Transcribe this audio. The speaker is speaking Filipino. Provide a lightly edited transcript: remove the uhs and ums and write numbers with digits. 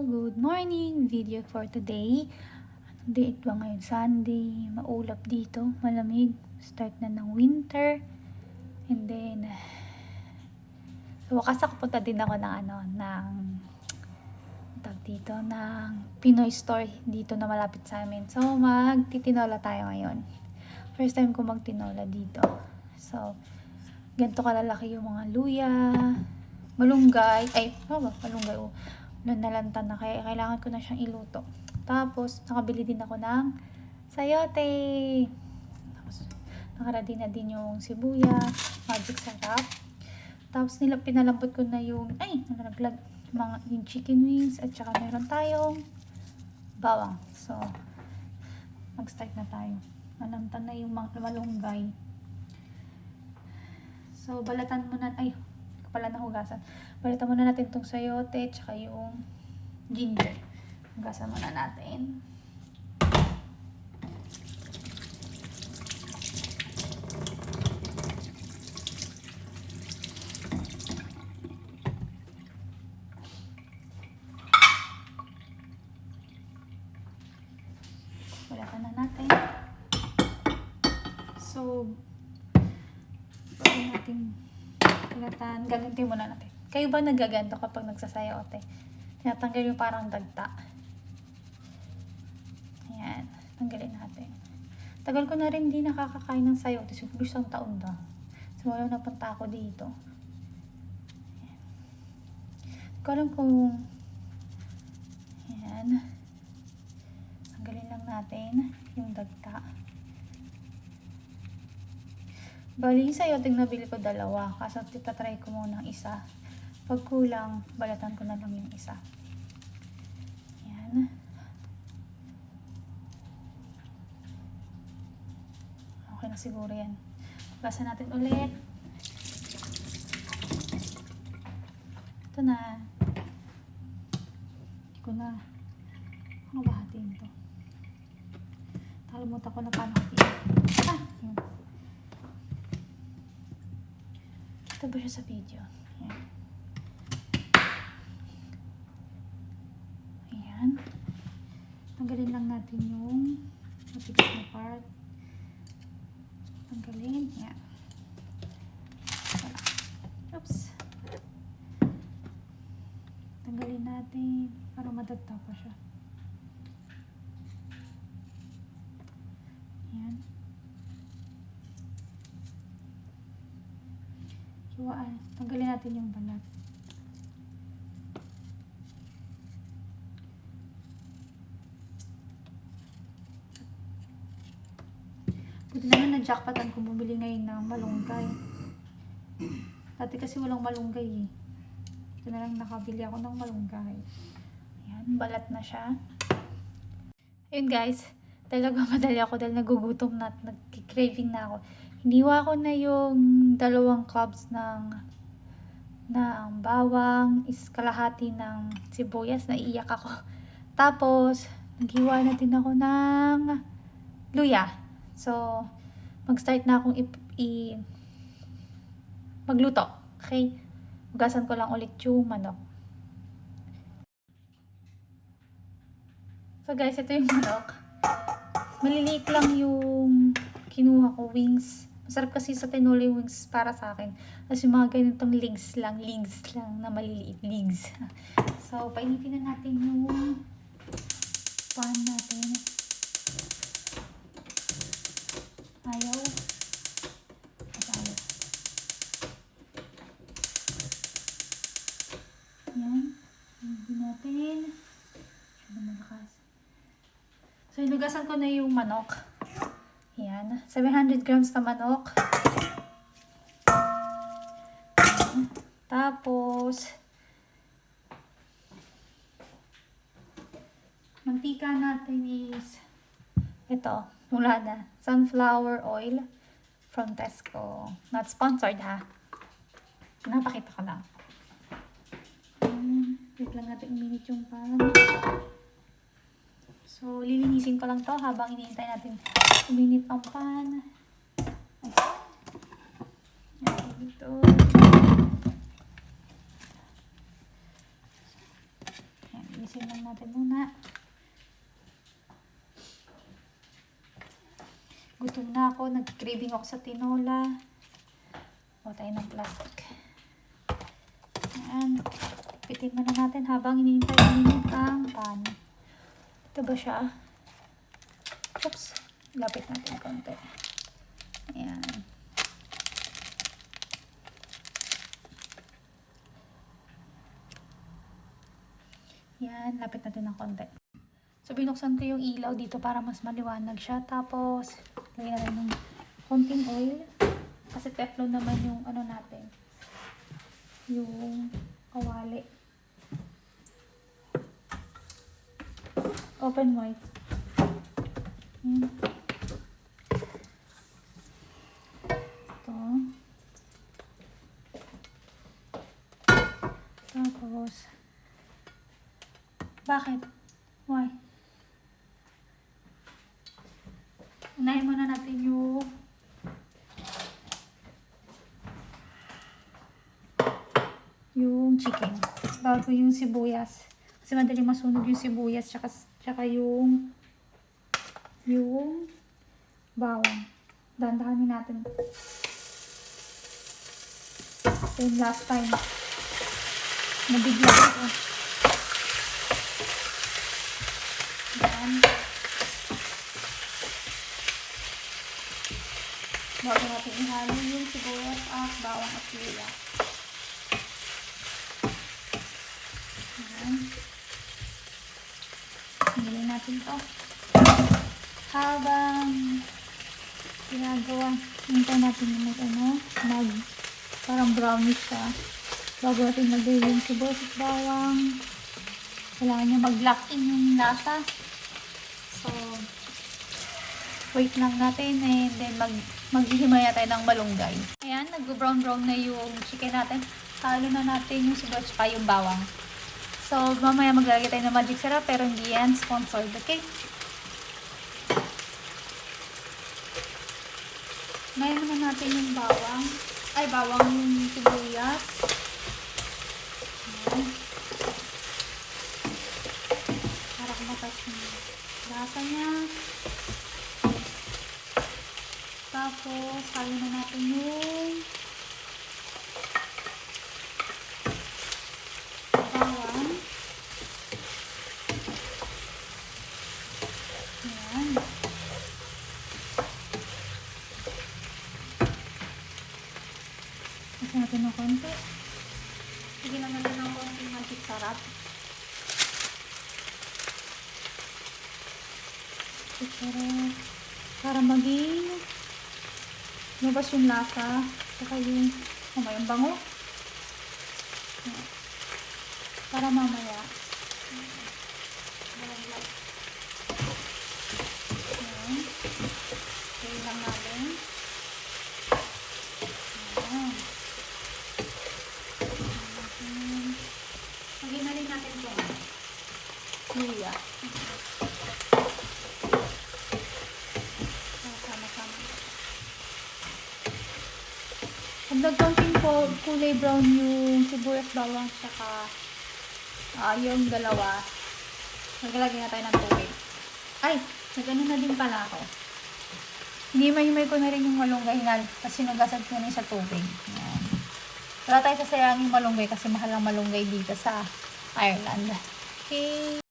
Good morning! Video for today. Date ba ngayon? Sunday. Maulap dito. Malamig. Start na ng winter. And then, wakas nakapunta din ako ng ng Pinoy store dito na malapit sa amin. So, magtitinola tayo ngayon. First time ko magtinola dito. So, ganito kalalaki yung mga luya, malunggay, malunggay, nalantan na, kaya kailangan ko na siyang iluto. Tapos, nakabili din ako ng sayote. Tapos, nakaredy na din yung sibuyas, magic sarap. Tapos, pinalambot ko na yung, nalaglag, yung chicken wings, at saka meron tayong bawang. So, mag-start na tayo. Nalantan na yung malunggay. So, balatan muna, pala nahugasan. Balatan muna natin itong sayote, tsaka yung ginger. Hugasan muna natin. Balatan na natin. So, pwede natin balatan. Gagantin muna natin. Kayo ba nagaganto kapag nagsasayote? Tinatanggal yung parang dagta. Ayan. Tanggalin natin. Tagal ko na rin di nakakakain ng sayote. Siguro isang taon na. So, wala napunta ako dito. Ayan. Hindi ko alam kung ayan. Tanggalin lang natin yung dagta. Bali, yung sayote nabili ko dalawa. Kaso titatry ko muna ng isa. Pag kulang, balatan ko na lang yung isa. Ayan. Okay na siguro yan. Hugasan natin ulit. Ito na. Hindi ko na mabahatiin ito. Nakalimutan ko na paano hatiin. Yun. Ito ba siya sa video? Ayan. Ayan. Tanggalin lang natin yung matigas na part. Tanggalin. Ayan. Oops. Tanggalin natin para madagta pa siya. Ayan. Tanggalin natin yung balat. Buti naman na-jackpotan kung bumili ngayon ng malunggay. Dati kasi walang malunggay eh. Ito na lang nakabili ako ng malunggay. Ayan, balat na siya. Ayun guys, talaga madali ako dahil nagugutom na at nag-craving na ako. Hiniwa ko na yung 2 cloves ng bawang, kalahati ng sibuyas, naiiyak ako. Tapos, naghiwa na din ako ng luya. So, mag-start na akong magluto. Okay? Hugasan ko lang ulit yung manok. So guys, ito yung manok. Maliliit lang yung kinuha ko, wings. Masarap kasi sa tinola yung wings para sa akin. Tapos yung mga ganitong legs lang na maliliit, legs. So, painitin na natin yung pan natin. Ayaw. Ayan. Hindi natin. Siya na malakas. So, hinugasan ko na yung manok. Ayan. 700 grams na manok. Ayan. Tapos, mantika natin is ito. Mula na. Sunflower oil from Tesco. Not sponsored ha. Napakita ko lang. Wait lang natin uminit yung pan. So, lilinisin ko lang to habang iniintay natin uminit ang pan. Ayan. Dito. Asin lang natin muna. Gutom na ako. Nag-craving ako sa tinola. O tayo ng plastic. Ayan. Pitin muna natin habang hinihintay ang pan. Ito ba siya? Oops. Lapit natin konti. Ayan. Yan. Lapit natin ng konti. So, binuksan ko yung ilaw dito para mas maliwanag siya. Tapos, lagyan natin ng konting oil. Kasi teflon naman yung ano natin. Yung kawali. Open wide. Yan. Ito. Tapos, bakit? Why? Unahin muna natin yung chicken. Bago yung sibuyas. Kasi madali masunog yung sibuyas tsaka yung bawang. Dandahanin natin. Same last time. Nabigla ako. Yan. Bago natin ihalo yung sibuyas at bawang at luya. Yan. Hingilin natin to. Habang ginagawa, hintay natin yung parang brownish siya. Bago natin lagay yung sibuyas at bawang. Kailangan niya mag-lock in yung lasa. So, wait lang natin and then maghihimaya tayo ng malunggay. Ayan, nag-brown-brown na yung chicken natin. Halo na natin yung sibuyas at yung bawang. So, mamaya maglalagay tayo ng magic sarap pero hindi yan sponsored, okay? Ngayon muna natin yung bawang yung sibuyas. Ayan. Para kumatas yung lasa niya. Tapos, halo na natin yung bawang. Ayan. Kasi natin ng konti. Sige lang natin ng konti magic sarap. Para maging lumabas yung lasa saka yung bango para mamaya kaya lang natin maghinalin natin ito luya. Pag nagkaunting po, kulay brown yung sibuyas, bawang, saka yung dalawa, maglalagay na tayo ng tubig. Ay, nagano na din pala ako. Hinimay-himay ko na rin yung malunggay na kasi nugasan ko na sa tubig. Ayan. Wala tayo sasayangin malunggay kasi mahal ang malunggay dito sa Ireland. Okay.